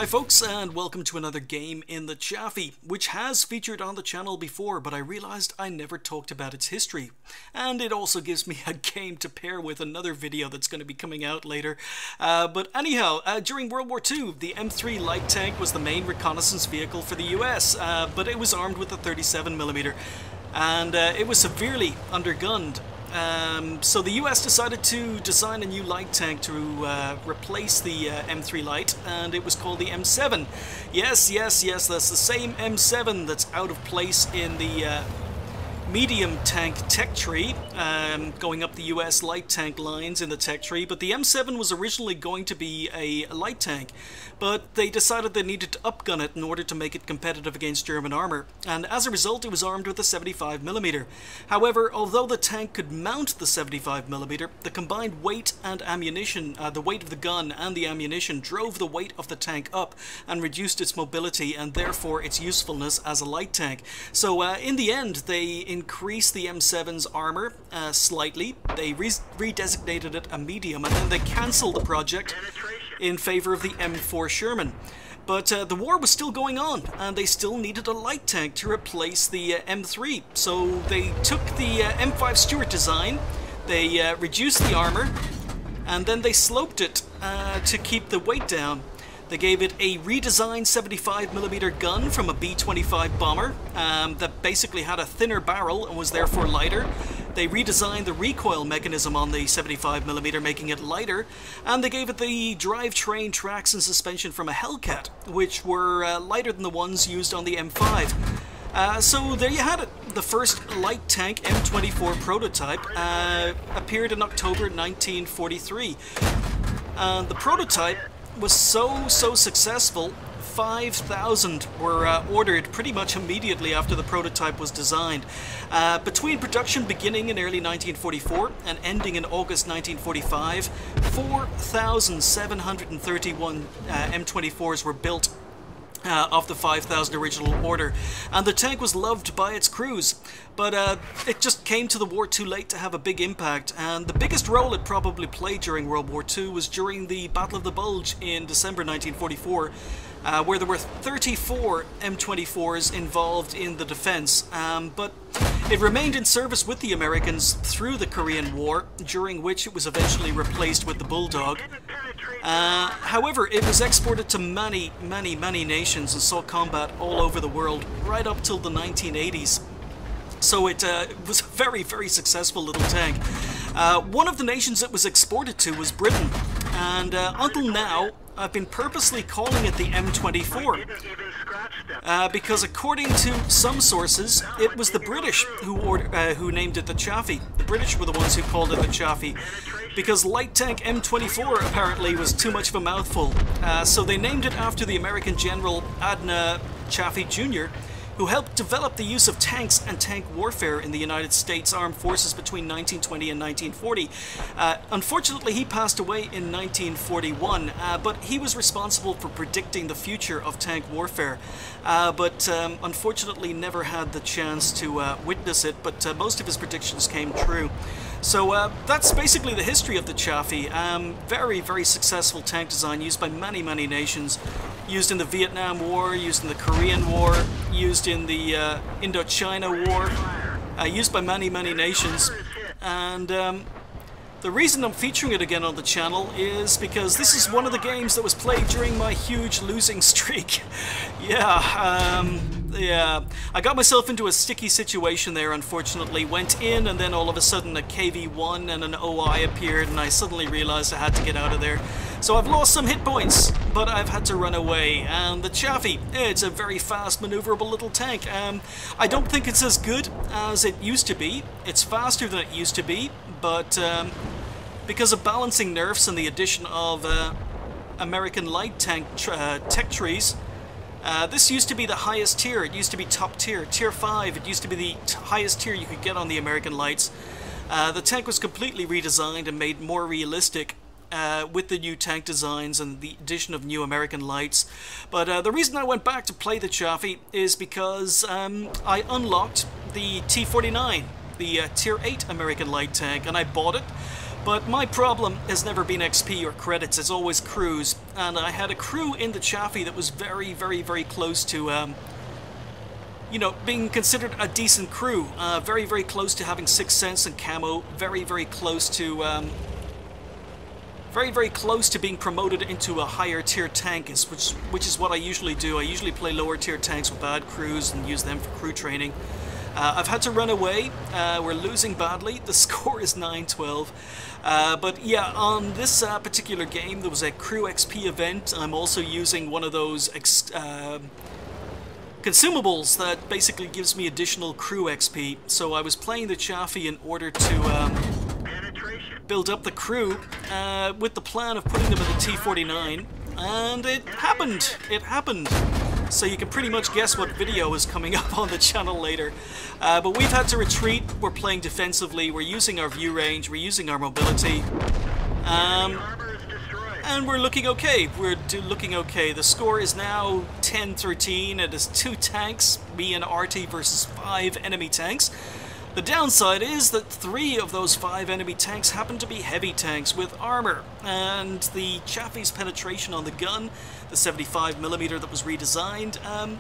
Hi folks, and welcome to another game in the Chaffee, which has featured on the channel before, but I realized I never talked about its history. And it also gives me a game to pair with another video that's going to be coming out later. But anyhow, during World War II, the M3 light tank was the main reconnaissance vehicle for the US, but it was armed with a 37mm, and it was severely undergunned. So the US decided to design a new light tank to replace the M3 light, and it was called the M7. Yes, that's the same M7 that's out of place in the medium tank tech tree, going up the US light tank lines in the tech tree, but the M7 was originally going to be a light tank, but they decided they needed to upgun it in order to make it competitive against German armor, and as a result it was armed with a 75mm. However, although the tank could mount the 75mm, the combined weight and ammunition, the weight of the gun and the ammunition, drove the weight of the tank up and reduced its mobility and therefore its usefulness as a light tank. So in the end they increased the M7's armor slightly. They redesignated it a medium, and then they cancelled the project in favor of the M4 Sherman. But the war was still going on, and they still needed a light tank to replace the M3. So they took the M5 Stuart design, they reduced the armor, and then they sloped it to keep the weight down. They gave it a redesigned 75mm gun from a B-25 bomber that basically had a thinner barrel and was therefore lighter. They redesigned the recoil mechanism on the 75mm, making it lighter, and they gave it the drivetrain, tracks and suspension from a Hellcat, which were lighter than the ones used on the M5. So there you had it. The first light tank M24 prototype appeared in October 1943. The prototype was so successful, 5,000 were ordered pretty much immediately after the prototype was designed. Between production beginning in early 1944 and ending in August 1945, 4,731 M24s were built of the 5,000 original order, and the tank was loved by its crews, but it just came to the war too late to have a big impact, and the biggest role it probably played during World War II was during the Battle of the Bulge in December 1944, where there were 34 M24s involved in the defense, but it remained in service with the Americans through the Korean War, during which it was eventually replaced with the Bulldog. However, it was exported to many nations and saw combat all over the world right up till the 1980s. So it was a very successful little tank. One of the nations it was exported to was Britain, and until now I've been purposely calling it the M24 because according to some sources it was the British who named it the Chaffee. The British were the ones who called it the Chaffee because light tank M24 apparently was too much of a mouthful. So they named it after the American General Adna Chaffee Jr., who helped develop the use of tanks and tank warfare in the United States Armed Forces between 1920 and 1940. Unfortunately, he passed away in 1941, but he was responsible for predicting the future of tank warfare, but unfortunately never had the chance to witness it, but most of his predictions came true. So that's basically the history of the Chaffee. Very successful tank design used by many nations. Used in the Vietnam War, used in the Korean War, used in the Indochina War, used by many nations. And the reason I'm featuring it again on the channel is because this is one of the games that was played during my huge losing streak. Yeah, I got myself into a sticky situation there, unfortunately. Went in, and then all of a sudden a KV-1 and an OI appeared, and I suddenly realized I had to get out of there. So I've lost some hit points, but I've had to run away. And the Chaffee, it's a very fast, maneuverable little tank. I don't think it's as good as it used to be. It's faster than it used to be, but because of balancing nerfs and the addition of American light tank tech trees, this used to be the highest tier. It used to be top tier, tier 5. It used to be the highest tier you could get on the American lights. The tank was completely redesigned and made more realistic with the new tank designs and the addition of new American lights. But the reason I went back to play the Chaffee is because I unlocked the T-49, the tier 8 American light tank, and I bought it But my problem has never been XP or credits, it's always crews. And I had a crew in the Chaffee that was very, very, very close to, you know, being considered a decent crew. Very, very close to having 6th Sense and camo. Very, very close to, very, very close to being promoted into a higher tier tank, which is what I usually do. I usually play lower tier tanks with bad crews and use them for crew training. I've had to run away. We're losing badly. The score is 9-12. But yeah, on this particular game, there was a crew XP event. I'm also using one of those consumables that basically gives me additional crew XP. So I was playing the Chaffee in order to build up the crew with the plan of putting them in the T-49. And it happened. It happened. So you can pretty much guess what video is coming up on the channel later. But we've had to retreat, we're playing defensively, we're using our view range, we're using our mobility. And we're looking okay, looking okay. The score is now 10-13, it is 2 tanks, me and RT versus 5 enemy tanks. The downside is that 3 of those 5 enemy tanks happen to be heavy tanks with armor, and the Chaffee's penetration on the gun, the 75mm that was redesigned,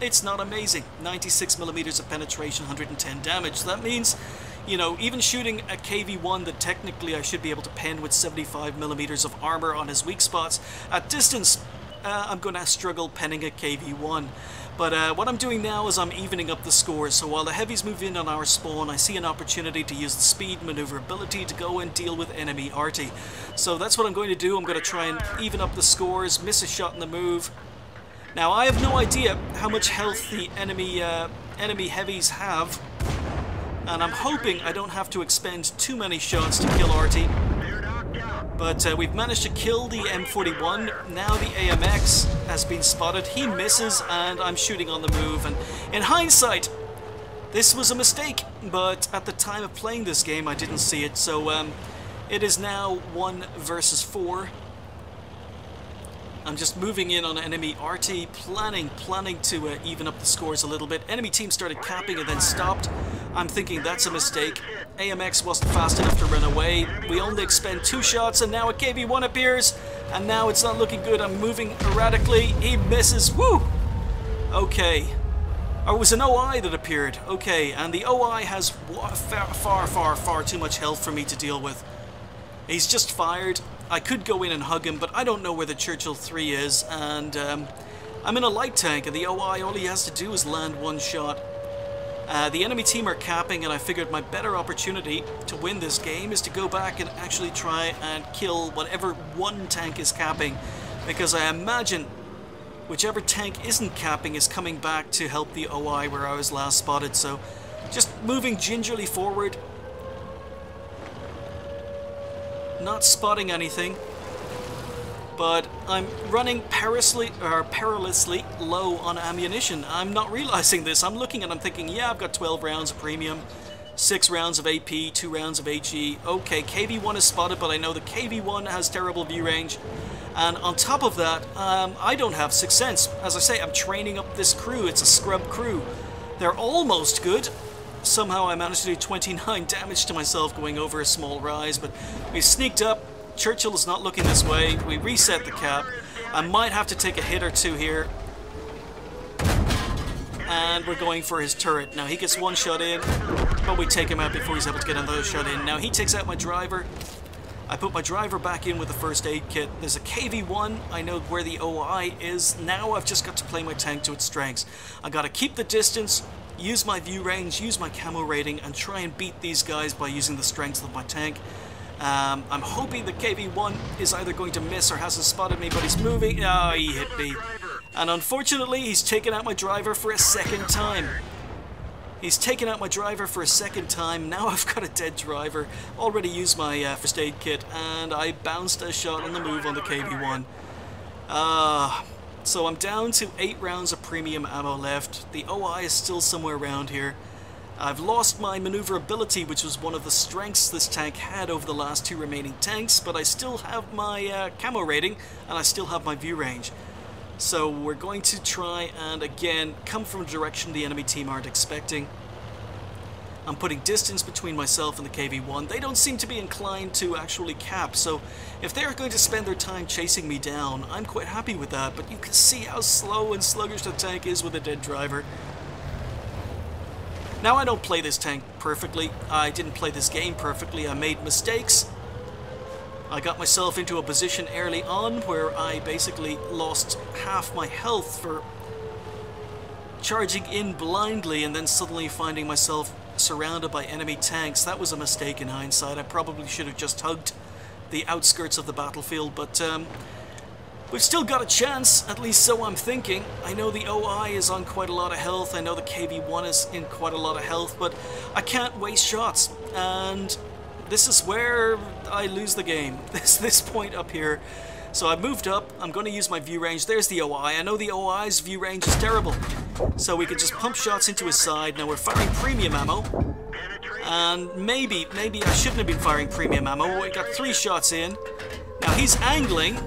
it's not amazing. 96mm of penetration, 110 damage. That means, you know, even shooting a KV-1 that technically I should be able to pen with 75mm of armor on his weak spots, at distance, I'm going to struggle penning a KV-1. But what I'm doing now is I'm evening up the scores, so while the heavies move in on our spawn, I see an opportunity to use the speed and maneuverability to go and deal with enemy arty. So that's what I'm going to do. I'm going to try and even up the scores, miss a shot in the move. Now, I have no idea how much health the enemy heavies have, and I'm hoping I don't have to expend too many shots to kill arty. But we've managed to kill the M41. Now the AMX has been spotted. He misses, and I'm shooting on the move. And in hindsight, this was a mistake. But at the time of playing this game, I didn't see it. So it is now 1 versus 4. I'm just moving in on enemy RT, planning to even up the scores a little bit. Enemy team started capping and then stopped. I'm thinking that's a mistake. AMX wasn't fast enough to run away. We only expend 2 shots, and now a KV-1 appears, and now it's not looking good. I'm moving erratically. He misses. Woo! Okay. Oh, it was an OI that appeared. Okay, and the OI has far too much health for me to deal with. He's just fired. I could go in and hug him, but I don't know where the Churchill 3 is, and I'm in a light tank, and the OI, all he has to do is land 1 shot. The enemy team are capping, and I figured my better opportunity to win this game is to go back and actually try and kill whatever 1 tank is capping, because I imagine whichever tank isn't capping is coming back to help the OI where I was last spotted. So just moving gingerly forward, not spotting anything, but I'm running perilously low on ammunition. I'm not realizing this. I'm looking and I'm thinking, yeah, I've got 12 rounds of premium, 6 rounds of AP, 2 rounds of HE. Okay, KV-1 is spotted, but I know the KV-1 has terrible view range. And on top of that, I don't have 6th Sense. As I say, I'm training up this crew. It's a scrub crew. They're almost good. Somehow I managed to do 29 damage to myself going over a small rise, but we sneaked up. Churchill is not looking this way. We reset the cap. I might have to take a hit or 2 here. And we're going for his turret. Now he gets 1 shot in, but we take him out before he's able to get another shot in. Now he takes out my driver. I put my driver back in with the first aid kit. There's a KV-1. I know where the OI is. Now I've just got to play my tank to its strengths. I gotta keep the distance, use my view range, use my camo rating, and try and beat these guys by using the strengths of my tank. I'm hoping the KV-1 is either going to miss or hasn't spotted me, but he's moving. Oh, he hit me. And unfortunately, he's taken out my driver for a 2nd time. He's taken out my driver for a 2nd time. Now I've got a dead driver. Already used my first aid kit, and I bounced a shot on the move on the KV-1. So I'm down to 8 rounds of premium ammo left. The OI is still somewhere around here. I've lost my maneuverability, which was one of the strengths this tank had over the last 2 remaining tanks, but I still have my camo rating, and I still have my view range. So we're going to try and, again, come from a direction the enemy team aren't expecting. I'm putting distance between myself and the KV-1. They don't seem to be inclined to actually cap, so if they're going to spend their time chasing me down, I'm quite happy with that, but you can see how slow and sluggish the tank is with a dead driver. Now, I don't play this tank perfectly. I didn't play this game perfectly. I made mistakes. I got myself into a position early on where I basically lost half my health for charging in blindly and then suddenly finding myself surrounded by enemy tanks. That was a mistake in hindsight. I probably should have just hugged the outskirts of the battlefield, but we've still got a chance, at least so I'm thinking. I know the OI is on quite a lot of health, I know the KV-1 is in quite a lot of health, but I can't waste shots, and this is where I lose the game, this point up here. So I moved up, I'm going to use my view range. There's the OI. I know the OI's view range is terrible. So we can just pump shots into his side. Now we're firing premium ammo. And maybe I shouldn't have been firing premium ammo. We got 3 shots in. Now he's angling.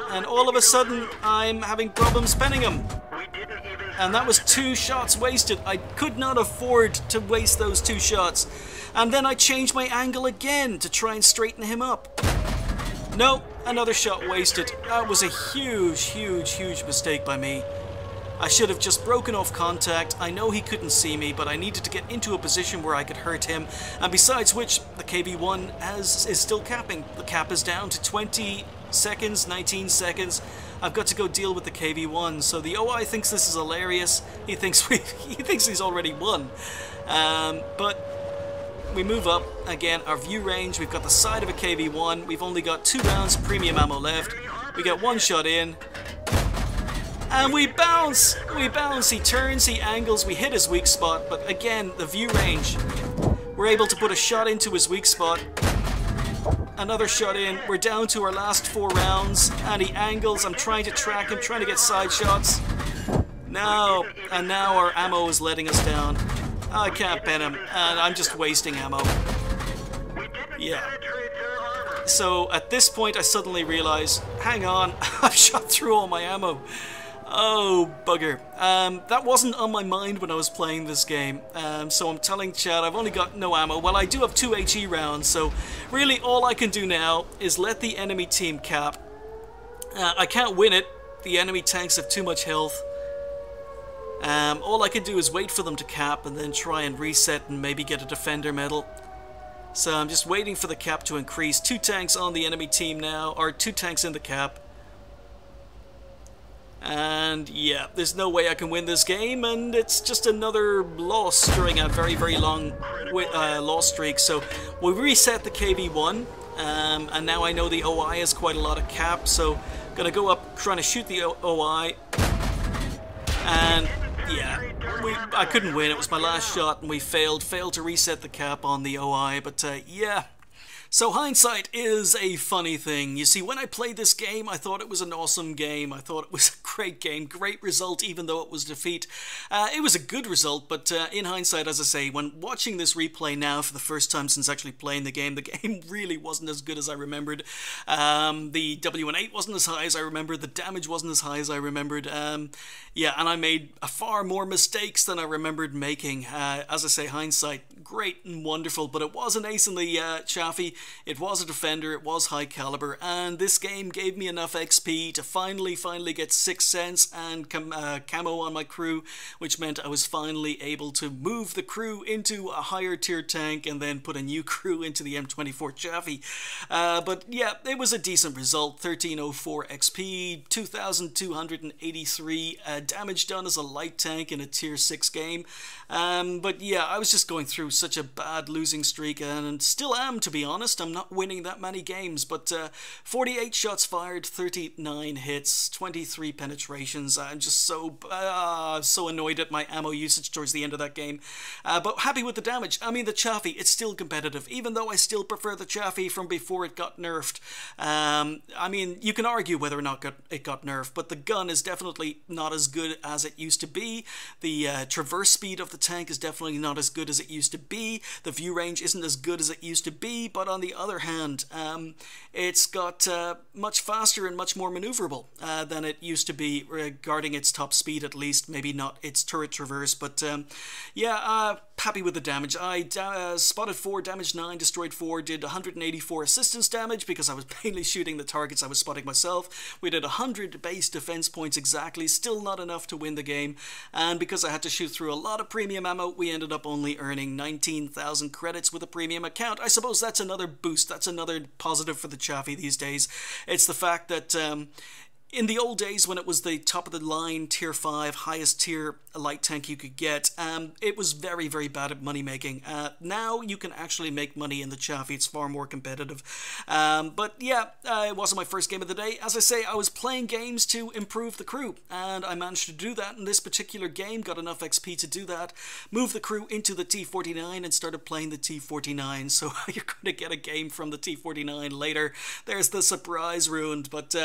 And all of a sudden I'm having problems penning him. And that was 2 shots wasted. I could not afford to waste those 2 shots. And then I changed my angle again to try and straighten him up. No, another shot wasted. That was a huge mistake by me. I should have just broken off contact. I know he couldn't see me, but I needed to get into a position where I could hurt him. And besides which, the KV-1 is still capping. The cap is down to 20 seconds, 19 seconds. I've got to go deal with the KV-1. So the OI thinks this is hilarious. He thinks he's already won. But we move up, again, our view range, we've got the side of a KV-1, we've only got 2 rounds of premium ammo left, we get 1 shot in, and we bounce, he turns, he angles, we hit his weak spot, but again, the view range, we're able to put a shot into his weak spot, another shot in, we're down to our last 4 rounds, and he angles, I'm trying to track him, trying to get side shots, now our ammo is letting us down. I can't pen him, and I'm just wasting ammo. Yeah. So at this point I suddenly realize, hang on, I've shot through all my ammo. Oh, bugger. That wasn't on my mind when I was playing this game. So I'm telling chat I've only got no ammo. Well, I do have 2 HE rounds, so really all I can do now is let the enemy team cap. I can't win it. The enemy tanks have too much health. All I can do is wait for them to cap and then try and reset and maybe get a defender medal. So I'm just waiting for the cap to increase. 2 tanks on the enemy team now, or 2 tanks in the cap. And yeah, there's no way I can win this game, and it's just another loss during a very long loss streak. So we reset the KV-1, and now I know the OI has quite a lot of cap, so gonna go up trying to shoot the OI. And yeah, I couldn't win. It was my last shot, and we failed to reset the cap on the OI. But yeah. So hindsight is a funny thing. You see, when I played this game, I thought it was an awesome game. I thought it was a great game, great result, even though it was defeat. It was a good result, but in hindsight, as I say, when watching this replay now for the first time since actually playing the game really wasn't as good as I remembered. The W18 wasn't as high as I remembered. The damage wasn't as high as I remembered. Yeah, and I made far more mistakes than I remembered making. As I say, hindsight, great and wonderful, but it was an ace in the Chaffee. It was a defender, it was high caliber, and this game gave me enough XP to finally get 6 cents and camo on my crew, which meant I was finally able to move the crew into a higher tier tank and then put a new crew into the M24 Chaffee. But yeah, it was a decent result. 1304 XP, 2283 damage done as a light tank in a tier 6 game. But yeah, I was just going through such a bad losing streak, and still am, to be honest. I'm not winning that many games, but 48 shots fired, 39 hits, 23 penetrations. I'm just so annoyed at my ammo usage towards the end of that game. But happy with the damage. I mean, the Chaffee, it's still competitive, even though I still prefer the Chaffee from before it got nerfed. I mean, you can argue whether or not it got nerfed, but the gun is definitely not as good as it used to be. The traverse speed of the tank is definitely not as good as it used to be. The view range isn't as good as it used to be, but on the other hand, it's got much faster and much more maneuverable than it used to be regarding its top speed, at least. Maybe not its turret traverse, but yeah, happy with the damage. I spotted 4, damaged 9, destroyed 4, did 184 assistance damage because I was mainly shooting the targets I was spotting myself. We did 100 base defense points exactly, still not enough to win the game, and because I had to shoot through a lot of premium ammo, we ended up only earning 19,000 credits with a premium account. I suppose that's another boost, that's another positive for the Chaffee these days. It's the fact that in the old days, when it was the top of the line, tier 5, highest tier light tank you could get, it was very, very bad at money making. Now you can actually make money in the Chaffee. It's far more competitive. But yeah, it wasn't my first game of the day. As I say, I was playing games to improve the crew, and I managed to do that in this particular game, got enough XP to do that, moved the crew into the T49 and started playing the T49. So you're going to get a game from the T49 later. There's the surprise ruined, but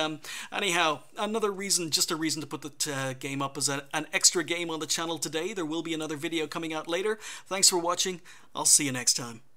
anyhow, another reason, just a reason to put the game up as an extra game on the channel today. There will be another video coming out later. Thanks for watching. I'll see you next time.